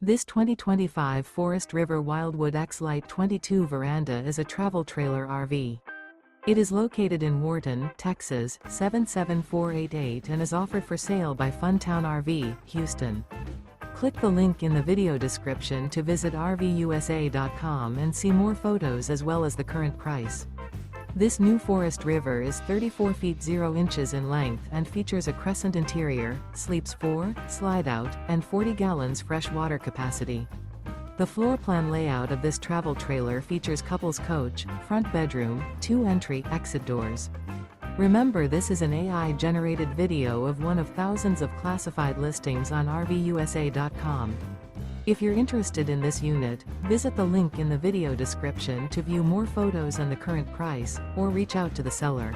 This 2025 Forest River Wildwood X-Lite 22 veranda is a travel trailer RV. It is located in Wharton, Texas, 77488 and is offered for sale by Funtown RV, Houston. Click the link in the video description to visit RVUSA.com and see more photos as well as the current price. This new Forest River is 34 feet 0 inches in length and features a CRESCENT interior, sleeps 4, slide-out, and 40 gallons fresh water capacity. The floor plan layout of this travel trailer features couples coach, front bedroom, 2 entry/exit doors. Remember, this is an AI-generated video of one of thousands of classified listings on RVUSA.com. If you're interested in this unit, visit the link in the video description to view more photos and the current price, or reach out to the seller.